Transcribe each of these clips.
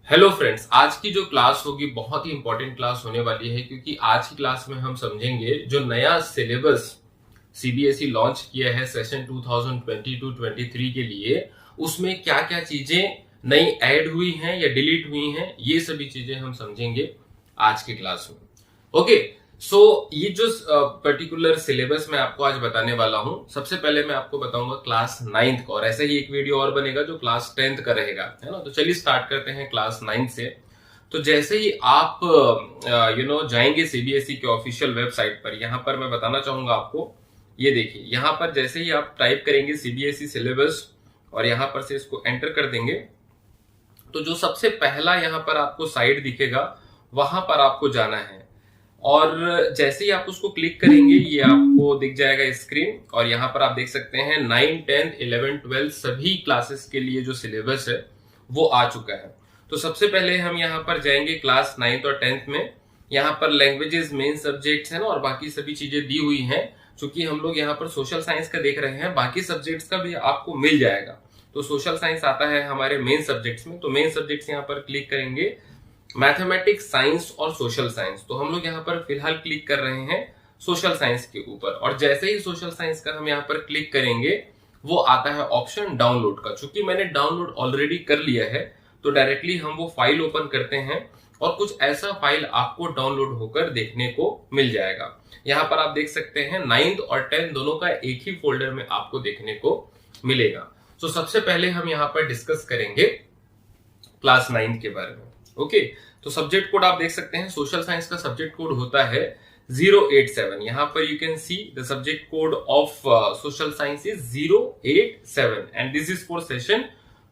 Hello friends, आज की जो क्लास होगी बहुत ही इंपॉर्टेंट क्लास होने वाली है क्योंकि आज की क्लास में हम समझेंगे जो नया सिलेबस सीबीएसई लॉन्च किया है सेशन 2022-23 के लिए। उसमें क्या क्या चीजें नई ऐड हुई हैं या डिलीट हुई हैं, ये सभी चीजें हम समझेंगे आज की क्लास में। ओके, सो ये जो पर्टिकुलर सिलेबस मैं आपको आज बताने वाला हूं, सबसे पहले मैं आपको बताऊंगा क्लास 9th का, और ऐसे ही एक वीडियो और बनेगा जो क्लास 10th का रहेगा, है ना। तो चलिए स्टार्ट करते हैं क्लास 9 से। तो जैसे ही आप जाएंगे सीबीएसई के ऑफिशियल वेबसाइट पर, यहां पर मैं बताना चाहूंगा आपको, ये देखिए यहां पर जैसे ही आप टाइप करेंगे सीबीएसई सिलेबस और यहां पर से इसको एंटर कर देंगे, तो जो सबसे पहला यहां पर आपको साइट दिखेगा वहां पर आपको जाना है। और जैसे ही आप उसको क्लिक करेंगे ये आपको दिख जाएगा स्क्रीन, और यहाँ पर आप देख सकते हैं 9, 10, 11, 12 सभी क्लासेस के लिए जो सिलेबस है वो आ चुका है। तो सबसे पहले हम यहाँ पर जाएंगे क्लास 9th और 10th में। यहाँ पर लैंग्वेजेस मेन सब्जेक्ट्स है ना, और बाकी सभी चीजें दी हुई हैं। चूंकि हम लोग यहाँ पर सोशल साइंस का देख रहे हैं, बाकी सब्जेक्ट्स का भी आपको मिल जाएगा। तो सोशल साइंस आता है हमारे मेन सब्जेक्ट्स में, तो मेन सब्जेक्ट्स यहाँ पर क्लिक करेंगे, मैथमेटिक्स, साइंस और सोशल साइंस। तो हम लोग यहाँ पर फिलहाल क्लिक कर रहे हैं सोशल साइंस के ऊपर, और जैसे ही सोशल साइंस का हम यहाँ पर क्लिक करेंगे वो आता है ऑप्शन डाउनलोड का। चूंकि मैंने डाउनलोड ऑलरेडी कर लिया है तो डायरेक्टली हम वो फाइल ओपन करते हैं और कुछ ऐसा फाइल आपको डाउनलोड होकर देखने को मिल जाएगा। यहाँ पर आप देख सकते हैं 9th और 10th दोनों का एक ही फोल्डर में आपको देखने को मिलेगा। तो सबसे पहले हम यहाँ पर डिस्कस करेंगे क्लास 9 के बारे में। ओके, तो सब्जेक्ट कोड आप देख सकते हैं, सोशल साइंस का सब्जेक्ट कोड होता है 087। यहाँ पर you can see the subject code of social science is 087 and this is for session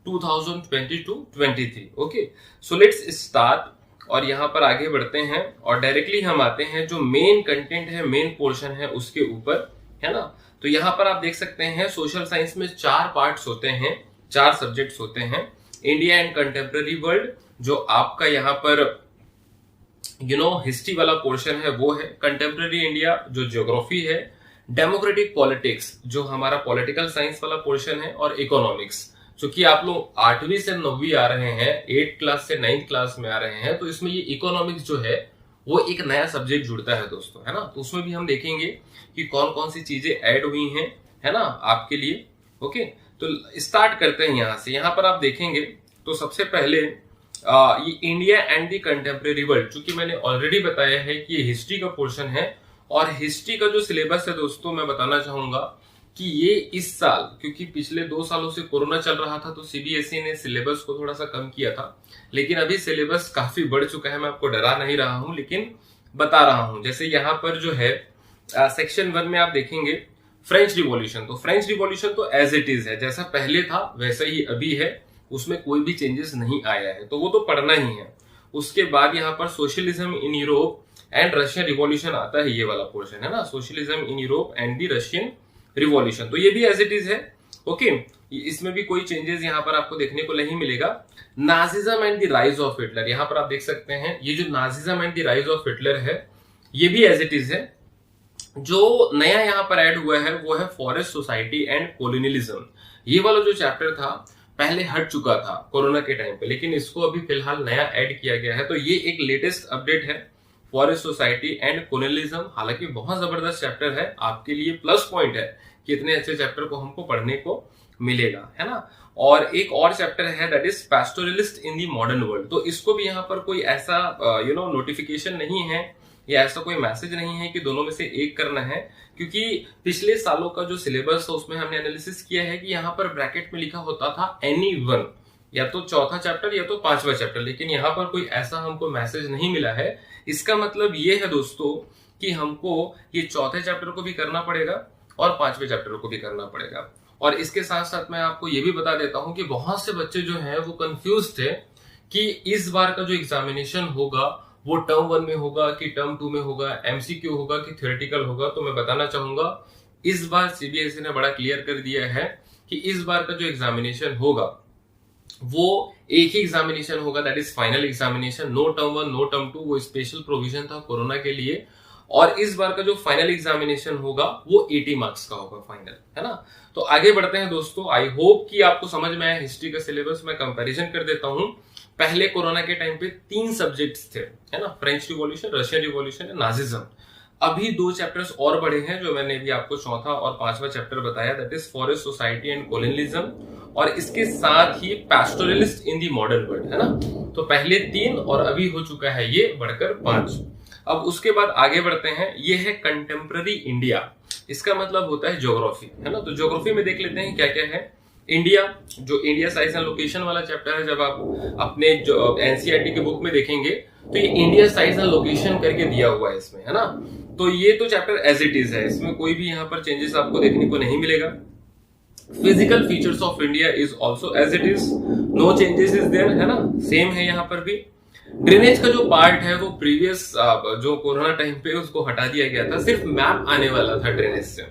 2022-23। Okay, so let's start, और यहाँ पर आगे बढ़ते हैं और डायरेक्टली हम आते हैं जो मेन कंटेंट है, मेन पोर्शन है उसके ऊपर, है ना। तो यहाँ पर आप देख सकते हैं सोशल साइंस में 4 पार्ट्स होते हैं, 4 सब्जेक्ट्स होते हैं। इंडिया एंड कंटेम्प्रेरी वर्ल्ड जो आपका यहाँ पर हिस्ट्री वाला पोर्शन है वो है, कंटेम्प्रेरी इंडिया जो ज्योग्राफी है, डेमोक्रेटिक पॉलिटिक्स जो हमारा पॉलिटिकल साइंस वाला पोर्शन है, और इकोनॉमिक्स। चूंकि आप लोग 8वीं से 9वीं आ रहे हैं, 8th क्लास से 9th क्लास में आ रहे हैं, तो इसमें ये इकोनॉमिक्स जो है वो एक नया सब्जेक्ट जुड़ता है दोस्तों, है ना। तो उसमें भी हम देखेंगे कि कौन कौन सी चीजें ऐड हुई हैं, है ना, आपके लिए। ओके, तो स्टार्ट करते हैं यहां से। यहां पर आप देखेंगे तो सबसे पहले ये India and the contemporary world, चूंकि मैंने ऑलरेडी बताया है कि ये हिस्ट्री का पोर्शन है, और हिस्ट्री का जो सिलेबस है दोस्तों मैं बताना चाहूंगा कि ये इस साल, क्योंकि पिछले 2 सालों से कोरोना चल रहा था तो सीबीएसई ने सिलेबस को थोड़ा सा कम किया था, लेकिन अभी सिलेबस काफी बढ़ चुका है। मैं आपको डरा नहीं रहा हूं लेकिन बता रहा हूं। जैसे यहाँ पर जो है सेक्शन 1 में आप देखेंगे फ्रेंच रिवॉल्यूशन। तो फ्रेंच रिवॉल्यूशन तो एज इट इज है, जैसा पहले था वैसा ही अभी है, उसमें कोई भी चेंजेस नहीं आया है, तो वो तो पढ़ना ही है। उसके बाद यहाँ पर socialism in Europe and Russian revolution आता है, ये वाला पोर्शन है ना, socialism in Europe and the Russian revolution. तो ये भी एज इट इज है। ओके, इसमें भी कोई चेंजेस यहाँ पर आपको देखने को नहीं मिलेगा। Nazism and the rise of Hitler, यहाँ पर आप देख सकते हैं ये जो Nazism and the rise of Hitler है ये भी एज इट इज है। जो नया यहाँ पर ऐड हुआ है वो है फॉरेस्ट सोसाइटी एंड कोलोनियलिज्म। ये वाला जो चैप्टर था पहले हट चुका था कोरोना के टाइम पे, लेकिन इसको अभी फिलहाल नया ऐड किया गया है। तो ये एक लेटेस्ट अपडेट है, फॉरेस्ट सोसाइटी एंड कोलोनियलिज्म। हालांकि बहुत जबरदस्त चैप्टर है, आपके लिए प्लस पॉइंट है कि इतने अच्छे चैप्टर को हमको पढ़ने को मिलेगा, है ना। और एक और चैप्टर है that is pastoralist in the modern world. तो इसको भी यहाँ पर कोई ऐसा नोटिफिकेशन नहीं है या ऐसा कोई मैसेज नहीं है कि दोनों में से एक करना है, क्योंकि पिछले सालों का जो सिलेबस था उसमें हमने एनालिसिस किया है कि यहाँ पर ब्रैकेट में लिखा होता था एनी वन, या तो चौथा चैप्टर या तो 5वां चैप्टर, लेकिन यहाँ पर कोई ऐसा हमको मैसेज नहीं मिला है। इसका मतलब ये है दोस्तों कि हमको ये चौथे चैप्टर को भी करना पड़ेगा और 5वें चैप्टर को भी करना पड़ेगा। और इसके साथ साथ मैं आपको ये भी बता देता हूँ कि बहुत से बच्चे जो हैं वो कंफ्यूज थे कि इस बार का जो एग्जामिनेशन होगा वो टर्म 1 में होगा कि टर्म 2 में होगा, एमसीक्यू होगा कि थ्योरेटिकल होगा। तो मैं बताना चाहूंगा इस बार सीबीएसई ने बड़ा क्लियर कर दिया है कि इस बार का जो एग्जामिनेशन होगा वो एक ही एग्जामिनेशन होगा, that is final examination. No term 1 no term 2, वो स्पेशल प्रोविजन था कोरोना के लिए। और इस बार का जो फाइनल एग्जामिनेशन होगा वो 80 मार्क्स का होगा फाइनल, है ना। तो आगे बढ़ते हैं दोस्तों। आई होप कि आपको समझ में आया हिस्ट्री का सिलेबस। मैं कंपैरिजन कर देता हूं पहले कोरोना के टाइम पे 3 सब्जेक्ट्स थे, है ना, French revolution, Russian revolution, Nazism. अभी 2 चैप्टर्स और बढ़े हैं, जो मैंने भी आपको चौथा और 5वां चैप्टर बताया, that is forest society and colonialism, और इसके साथ ही पैस्टोरलिस्ट इन द मॉडर्न वर्ल्ड, है ना। तो पहले 3 और अभी हो चुका है ये बढ़कर 5। अब उसके बाद आगे बढ़ते हैं, ये है कंटेम्पररी इंडिया। इसका मतलब होता है ज्योग्राफी, है ना। तो ज्योग्राफी में देख लेते हैं क्या क्या है। इंडिया, जो इंडिया साइज एंड लोकेशन वाला चैप्टर है, जब आप अपने जो एनसीईआरटी के बुक में देखेंगे तो ये इंडिया साइज एंड लोकेशन करके दिया हुआ है इसमें, है ना। तो ये तो चैप्टर एज इट इज है, इसमें कोई भी यहाँ पर चेंजेस आपको देखने को नहीं मिलेगा। Physical features of India is also as it is, no changes is there, है ना, सेम है यहाँ पर भी। ड्रेनेज का जो पार्ट है वो प्रीवियस जो कोरोना टाइम पे उसको हटा दिया गया था, सिर्फ मैप आने वाला था ड्रेनेज से,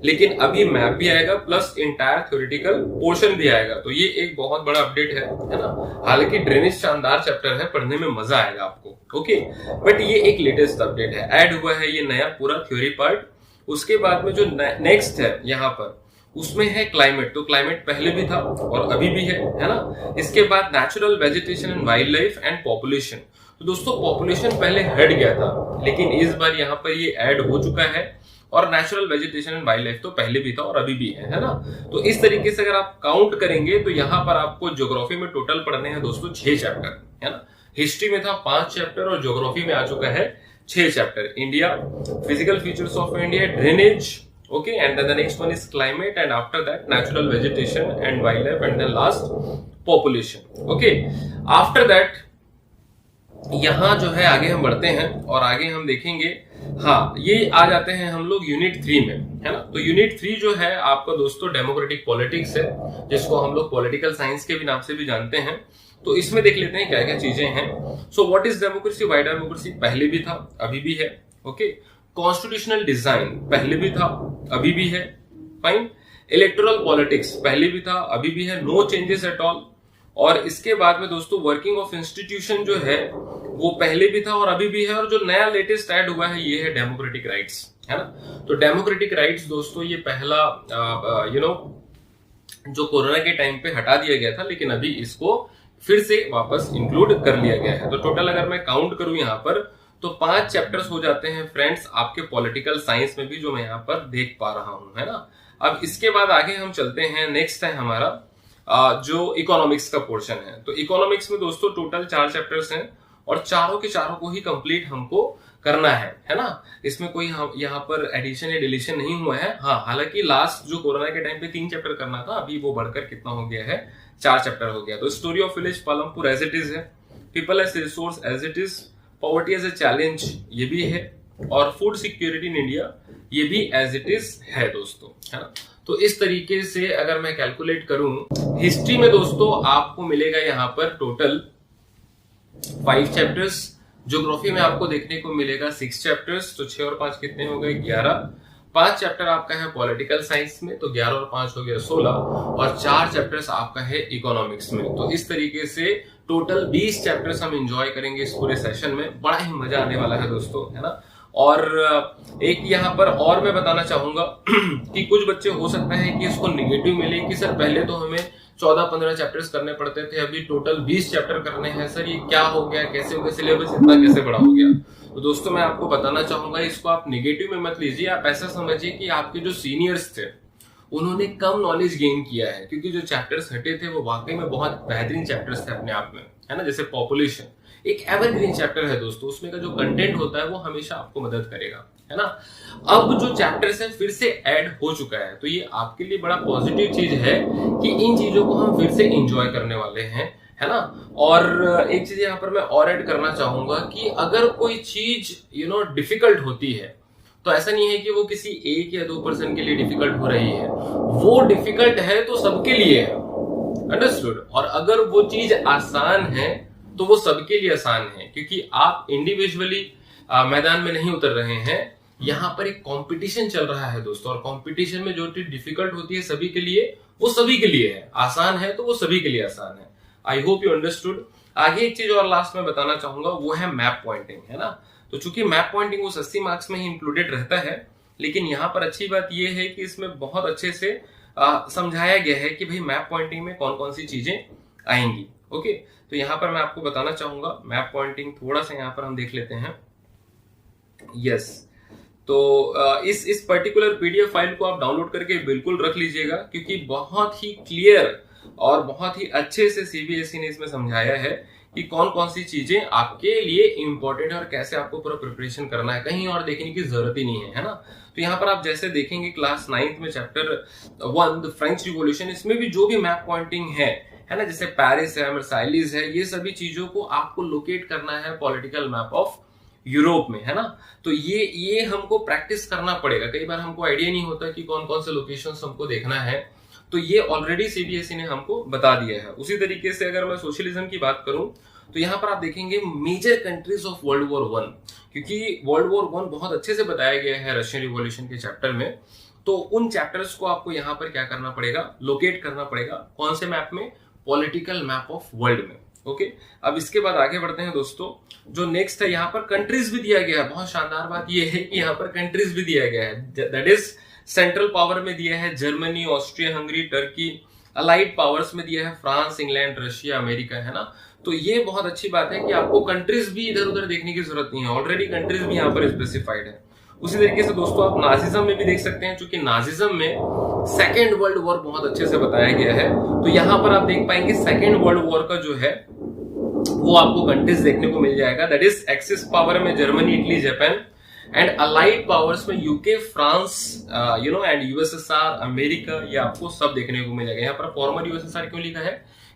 लेकिन अभी मैप भी आएगा प्लस इंटायर थ्योरेटिकल पोर्शन भी आएगा। तो ये एक बहुत बड़ा अपडेट है ना। हालांकि ड्रेनेज शानदार चैप्टर है, पढ़ने में मजा आएगा आपको, ओके, बट ये एक लेटेस्ट अपडेट है, ऐड हुआ है ये नया पूरा थ्योरी पार्ट। उसके बाद में जो नेक्स्ट है यहाँ पर, उसमें है क्लाइमेट। तो क्लाइमेट पहले भी था और अभी भी है ना। इसके बाद natural vegetation and wild life and population. तो दोस्तों पॉपुलेशन पहले हट गया था, लेकिन इस बार यहाँ पर ये ऐड हो चुका है, और natural vegetation and wild life तो पहले भी था और अभी भी है ना। तो इस तरीके से अगर आप काउंट करेंगे तो यहाँ पर आपको ज्योग्राफी में टोटल पढ़ने हैं दोस्तों 6 चैप्टर, है ना। हिस्ट्री में था 5 चैप्टर और ज्योग्राफी में आ चुका है 6 chapter. India, physical features of India, drainage, okay, and then the next one is climate, and after that natural vegetation and wildlife, and then last population, okay। after that यहाँ जो है आगे हम बढ़ते हैं और आगे हम देखेंगे, हाँ, ये आ जाते हैं हम लोग यूनिट 3 में, है ना। तो यूनिट 3 जो है आपका दोस्तों डेमोक्रेटिक पॉलिटिक्स है, जिसको हम लोग पॉलिटिकल साइंस के भी नाम से भी जानते हैं। तो इसमें देख लेते हैं क्या क्या चीजें हैं। So what is democracy, Y democracy, पहले भी था अभी भी है, ओके। कॉन्स्टिट्यूशनल डिजाइन पहले भी था अभी भी है, फाइन। इलेक्टोरल पॉलिटिक्स पहले भी था अभी भी है, नो चेंजेस एट ऑल। और इसके बाद में दोस्तों वर्किंग ऑफ इंस्टीट्यूशन जो है वो पहले भी था और अभी भी है, और जो नया लेटेस्ट ऐड हुआ है ये है डेमोक्रेटिक राइट्स, है ना। तो डेमोक्रेटिक राइट्स दोस्तों ये पहला जो कोरोना के टाइम पे हटा दिया गया था, लेकिन अभी इसको फिर से वापस इंक्लूड कर लिया गया है। तो टोटल अगर मैं काउंट करूं यहाँ पर तो 5 चैप्टर्स हो जाते हैं फ्रेंड्स आपके पॉलिटिकल साइंस में भी, जो मैं यहाँ पर देख पा रहा हूं, है ना। अब इसके बाद आगे हम चलते हैं, नेक्स्ट है हमारा जो इकोनॉमिक्स का पोर्शन है। तो इकोनॉमिक्स में दोस्तों टोटल 4 चैप्टर्स हैं और चारों के चारों को ही कंप्लीट हमको करना है ना। इसमें कोई यहाँ पर एडिशन या डिलीशन नहीं हुआ है। हाँ, हालांकि लास्ट जो कोरोना के टाइम पे 3 चैप्टर करना था, अभी वो बढ़कर कितना हो गया है, 4 चैप्टर हो गया। तो story of village Palampur as it is है, people as resource as it is, poverty as a challenge ये भी है, और फूड सिक्योरिटी इन इंडिया ये भी एज इट इज है दोस्तों, है ना। तो इस तरीके से अगर मैं कैलकुलेट करूं, हिस्ट्री में दोस्तों आपको मिलेगा यहाँ पर टोटल 5 चैप्टर्स, ज्योग्राफी में आपको देखने को मिलेगा 6 चैप्टर्स। तो 6 और 5 कितने हो गए, 11। 5 चैप्टर आपका है पॉलिटिकल साइंस में, तो 11 और 5 हो गया 16, और 4 चैप्टर्स आपका है इकोनॉमिक्स में। तो इस तरीके से टोटल 20 चैप्टर्स हम एंजॉय करेंगे इस पूरे सेशन में, बड़ा ही मजा आने वाला है दोस्तों, है ना। और एक यहाँ पर और मैं बताना चाहूंगा कि कुछ बच्चे हो सकता है कि इसको निगेटिव मिले कि सर पहले तो हमें 14-15 चैप्टर्स करने पड़ते थे, अभी टोटल 20 चैप्टर करने हैं, सर ये क्या हो गया, कैसे हो गया, सिलेबस इतना कैसे बड़ा हो गया। तो दोस्तों मैं आपको बताना चाहूंगा, इसको आप निगेटिव में मत लीजिए, आप ऐसा समझिए कि आपके जो सीनियर्स थे उन्होंने कम नॉलेज गेन किया है, क्योंकि जो चैप्टर्स हटे थे वो वाकई में बहुत बेहतरीन चैप्टर्स थे अपने आप में, है ना। जैसे पॉपुलेशन एक एवरग्रीन चैप्टर है दोस्तों, उसमें का जो कंटेंट होता है वो हमेशा आपको मदद करेगा, है ना। अब जो चैप्टर्स है फिर से ऐड हो चुका है, तो ये आपके लिए बड़ा पॉजिटिव चीज है कि इन चीजों को हम फिर से एंजॉय करने वाले हैं, है ना। और एक चीज यहाँ पर मैं और ऐड करना चाहूंगा कि अगर कोई चीज डिफिकल्ट होती है, तो ऐसा नहीं है कि वो किसी 1 या 2% के लिए डिफिकल्ट हो रही है, वो डिफिकल्ट है तो सबके लिए है, अंडरस्टूड। और अगर वो चीज आसान है तो वो सबके लिए आसान है, क्योंकि आप इंडिविजुअली मैदान में नहीं उतर रहे हैं, यहाँ पर एक कंपटीशन चल रहा है दोस्तों, और कंपटीशन में जो चीज डिफिकल्ट होती है सभी के लिए, वो सभी के लिए है, आसान है तो वो सभी के लिए आसान है। I hope you understood. आगे एक चीज और लास्ट में बताना चाहूंगा, वो है मैप पॉइंटिंग, है ना। तो चूंकि मैप पॉइंटिंग उस 80 मार्क्स में ही इंक्लूडेड रहता है, लेकिन यहाँ पर अच्छी बात यह है कि इसमें बहुत अच्छे से समझाया गया है कि भाई मैप पॉइंटिंग में कौन कौन सी चीजें आएंगी, ओके, तो यहाँ पर मैं आपको बताना चाहूंगा मैप पॉइंटिंग थोड़ा सा यहाँ पर हम देख लेते हैं। यस, तो इस पर्टिकुलर पीडीएफ फाइल को आप डाउनलोड करके बिल्कुल रख लीजिएगा, क्योंकि बहुत ही क्लियर और बहुत ही अच्छे से सीबीएसई ने इसमें समझाया है कि कौन कौन सी चीजें आपके लिए इंपॉर्टेंट है और कैसे आपको पूरा प्रिपरेशन करना है। कहीं और देखने की जरूरत ही नहीं है ना। तो यहाँ पर आप जैसे देखेंगे क्लास 9th में चैप्टर 1 द फ्रेंच रिवॉल्यूशन, इसमें भी जो भी मैप पॉइंटिंग है ना, जैसे पेरिस है, वर्साइलिस है, ये सभी चीजों को आपको लोकेट करना है पॉलिटिकल मैप ऑफ यूरोप में, है ना। तो ये हमको प्रैक्टिस करना पड़ेगा। कई बार हमको आइडिया नहीं होता कि कौन कौन से लोकेशंस हमको देखना है, तो ये ऑलरेडी सीबीएसई ने हमको बता दिया है। उसी तरीके से अगर मैं सोशलिज्म की बात करूं तो यहाँ पर आप देखेंगे major countries of world war 1, क्योंकि वर्ल्ड वॉर 1 बहुत अच्छे से बताया गया है रशियन रिवॉल्यूशन के चैप्टर में। तो उन चैप्टर्स को आपको यहाँ पर क्या करना पड़ेगा, लोकेट करना पड़ेगा। कौन से मैप में? पॉलिटिकल मैप ऑफ वर्ल्ड में। ओके, अब इसके बाद आगे बढ़ते हैं दोस्तों। जो नेक्स्ट है, यहाँ पर कंट्रीज भी दिया गया है। बहुत शानदार बात यह है कि यहाँ पर कंट्रीज भी दिया गया है। दैट इज सेंट्रल पावर में दिया है Germany, Austria, Hungary, Turkey. Allied powers में दिया है फ्रांस, इंग्लैंड, रशिया, अमेरिका, है ना। तो ये बहुत अच्छी बात है कि आपको कंट्रीज भी इधर उधर देखने की जरूरत नहीं है, ऑलरेडी कंट्रीज भी यहाँ पर स्पेसिफाइड है। उसी तरीके से दोस्तों आप नाजिज्म में भी देख सकते हैं, क्योंकि नाजिज्म में सेकेंड वर्ल्ड वॉर बहुत अच्छे से बताया गया है। तो यहाँ पर आप देख पाएंगे सेकेंड वर्ल्ड वॉर का जो है वो आपको कंट्रीज देखने को मिल जाएगा। दैट इज एक्सिस पावर में Germany, Italy, Japan, and allied powers में UK, France, and USSR, America, ये आपको सब देखने को मिल जाएगा। यहाँ पर फॉर्मर यूएसएसआर क्यों लिखा है?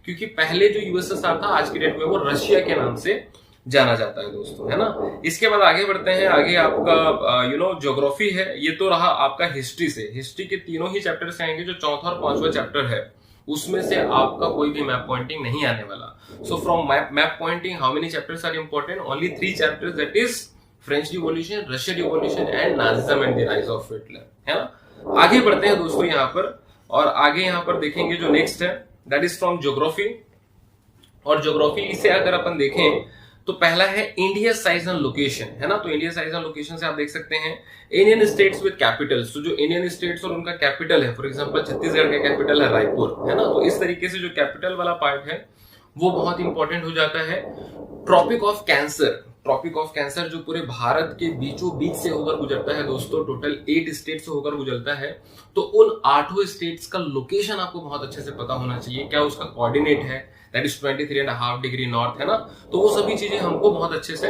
क्योंकि पहले जो यूएसएसआर था आज की डेट में वो रशिया के नाम से जाना जाता है दोस्तों, है ना। इसके बाद आगे बढ़ते हैं। आगे आपका ज्योग्राफी है। ये तो रहा आपका हिस्ट्री से। हिस्ट्री के तीनों ही चैप्टर से आएंगे। जो चौथा और पांचवा चैप्टर है उसमें से आपका कोई भी मैप पॉइंटिंग नहीं आने वाला। So from map pointing how many chapters are important? Only 3 chapters, that is French revolution, Russian revolution and Nazism and the rise of Hitler, है ना। आगे बढ़ते हैं दोस्तों यहाँ पर, और आगे यहाँ पर देखेंगे जो नेक्स्ट है दैट इज फ्रॉम ज्योग्राफी। और ज्योग्राफी से अगर अपन देखें तो पहला है इंडिया साइज एंड लोकेशन, है ना। तो इंडिया साइज एंड लोकेशन से आप देख सकते हैं इंडियन स्टेट्स विद कैपिटल्स। तो जो इंडियन स्टेट्स और उनका कैपिटल है, फॉर एग्जांपल छत्तीसगढ़ का कैपिटल है रायपुर, है ना। तो इस तरीके से जो कैपिटल वाला पार्ट है वो बहुत इंपॉर्टेंट हो जाता है। Tropic of cancer, tropic of cancer जो पूरे भारत के बीचों बीच से होकर गुजरता है दोस्तों, टोटल 8 स्टेट से होकर गुजरता है। तो उन 8 स्टेट्स का लोकेशन आपको बहुत अच्छे से पता होना चाहिए। क्या उसका कोऑर्डिनेट है? दैट इज 23.5 डिग्री नॉर्थ, है ना। तो वो सभी चीजें हमको बहुत अच्छे से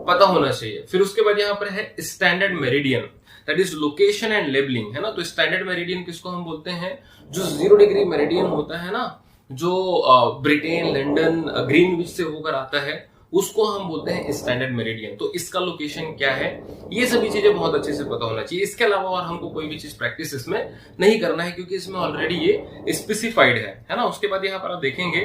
पता होना चाहिए। फिर उसके बाद यहाँ पर है standard meridian, that is location and labelling, है ना। तो स्टैंडर्ड मेरिडियन किसको हम बोलते हैं? जो 0 डिग्री मेरिडियन होता है ना, जो ब्रिटेन, लंदन, ग्रीनविच से होकर आता है, उसको हम बोलते हैं स्टैंडर्ड मेरिडियन। तो इसका लोकेशन क्या है, ये सभी चीजें बहुत अच्छे से पता होना चाहिए। इसके अलावा और हमको कोई भी चीज प्रैक्टिस इसमें नहीं करना है, क्योंकि इसमें ऑलरेडी ये स्पेसिफाइड है ना। उसके बाद यहाँ पर आप देखेंगे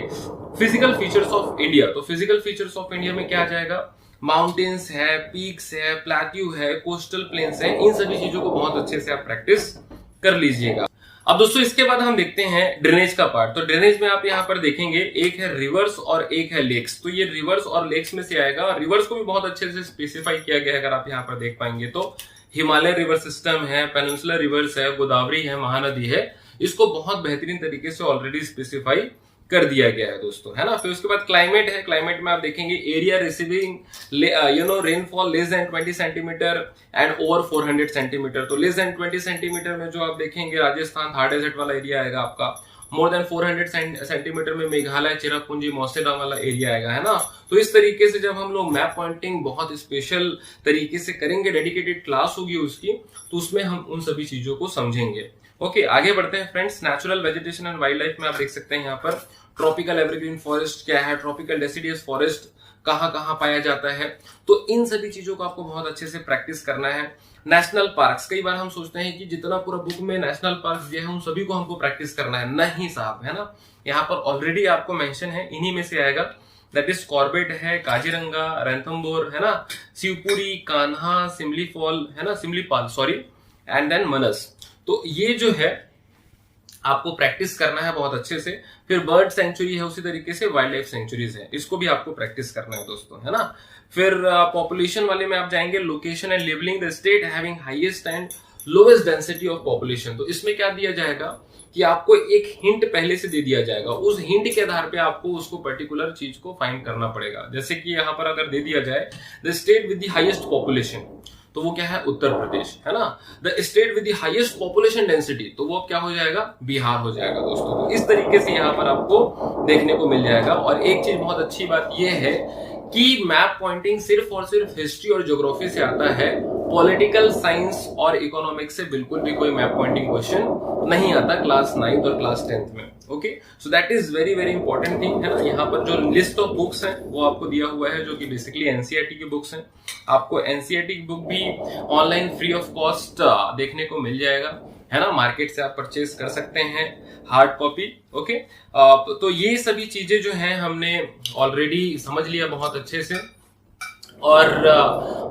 फिजिकल फीचर्स ऑफ इंडिया। तो फिजिकल फीचर्स ऑफ इंडिया में क्या आ जाएगा? माउंटेन्स है, पीक्स है, प्लेट्यू है, कोस्टल प्लेन्स है। इन सभी चीजों को बहुत अच्छे से आप प्रैक्टिस कर लीजिएगा। अब दोस्तों इसके बाद हम देखते हैं ड्रेनेज का पार्ट। तो ड्रेनेज में आप यहाँ पर देखेंगे एक है रिवर्स और एक है लेक्स। तो ये रिवर्स और लेक्स में से आएगा। रिवर्स को भी बहुत अच्छे से स्पेसिफाई किया गया है, अगर आप यहाँ पर देख पाएंगे तो हिमालय रिवर सिस्टम है, पेनिनसुलर रिवर्स है, गोदावरी है, महानदी है। इसको बहुत बेहतरीन तरीके से ऑलरेडी स्पेसिफाई कर दिया गया है दोस्तों, है ना। फिर उसके बाद क्लाइमेट है। क्लाइमेट में आप देखेंगे area receiving rainfall less than 20 centimetre and over 400 centimetre. तो लेस देन 20 सेंटीमीटर में जो आप देखेंगे राजस्थान हार्ड डेजर्ट वाला एरिया आएगा आपका। मोर देन 400 सेंटीमीटर में मेघालय, चिरापुंजी, मौसेराम वाला एरिया आएगा, है ना। तो इस तरीके से जब हम लोग मैप पॉइंटिंग बहुत स्पेशल तरीके से करेंगे, डेडिकेटेड क्लास होगी उसकी, तो उसमें हम उन सभी चीजों को समझेंगे। ओके, आगे बढ़ते हैं friends. Natural vegetation and wild life में आप देख सकते हैं यहाँ पर ट्रॉपिकल एवरग्रीन फॉरेस्ट क्या है, ट्रॉपिकल डेसिडियस फॉरेस्ट कहाँ कहाँ पाया जाता है। तो इन सभी चीजों को आपको बहुत अच्छे से प्रैक्टिस करना है। नेशनल पार्क्स, कई बार हम सोचते हैं कि जितना पूरा बुक में नेशनल पार्क्स दिया है उन सभी को हमको प्रैक्टिस करना है। नहीं साहब, है ना। यहाँ पर ऑलरेडी आपको मेंशन है, इन्हीं में से आएगा। दैट इज कॉर्बेट है, काजीरंगा, रैंथमबोर, है ना, शिवपुरी, कान्हा, सिमलीपाल, है ना, सिमलीपाल सॉरी, एंड देन मनस। तो ये जो है आपको प्रैक्टिस करना है बहुत अच्छे से। फिर बर्ड सेंचुरी है, उसी तरीके से वाइल्ड लाइफ सेंचुरीज है, इसको भी आपको प्रैक्टिस करना है दोस्तों, है ना। फिर पॉपुलेशन वाले में आप जाएंगे location and labelling the state having highest and lowest density of population. तो इसमें क्या दिया जाएगा कि आपको एक हिंट पहले से दे दिया जाएगा, उस हिंट के आधार पे आपको उसको पर्टिकुलर चीज को फाइंड करना पड़ेगा। जैसे कि यहाँ पर अगर दे दिया जाए the state with the highest population, तो वो क्या है, उत्तर प्रदेश है ना। The state with the highest population density, तो वो क्या हो जाएगा, बिहार हो जाएगा दोस्तों। तो इस तरीके से यहाँ पर आपको देखने को मिल जाएगा। और एक चीज बहुत अच्छी बात यह है कि मैप पॉइंटिंग सिर्फ और सिर्फ हिस्ट्री और ज्योग्राफी से आता है, पॉलिटिकल साइंस और इकोनॉमिक्स से बिल्कुल भी कोई मैप पॉइंटिंग क्वेश्चन नहीं आता क्लास 9th और क्लास 10th में। Okay, so that is very very important thing, है ना। यहाँ पर जो लिस्ट ऑफ बुक्स हैं वो आपको दिया हुआ है, जो कि बेसिकली एनसीईआरटी की बुक्स हैं। आपको एनसीईआरटी की बुक भी ऑनलाइन फ्री ऑफ कॉस्ट देखने को मिल जाएगा, है ना। मार्केट से आप परचेज कर सकते हैं हार्ड कॉपी। ओके, तो ये सभी चीजें जो हैं हमने ऑलरेडी समझ लिया बहुत अच्छे से, और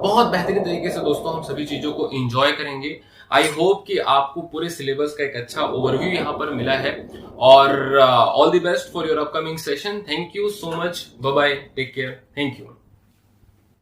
बहुत बेहतरीन तरीके से दोस्तों हम सभी चीजों को एंजॉय करेंगे। आई होप कि आपको पूरे सिलेबस का एक अच्छा ओवरव्यू यहाँ पर मिला है। और all the best for your upcoming session. Thank you so much, bye bye, take care, thank you.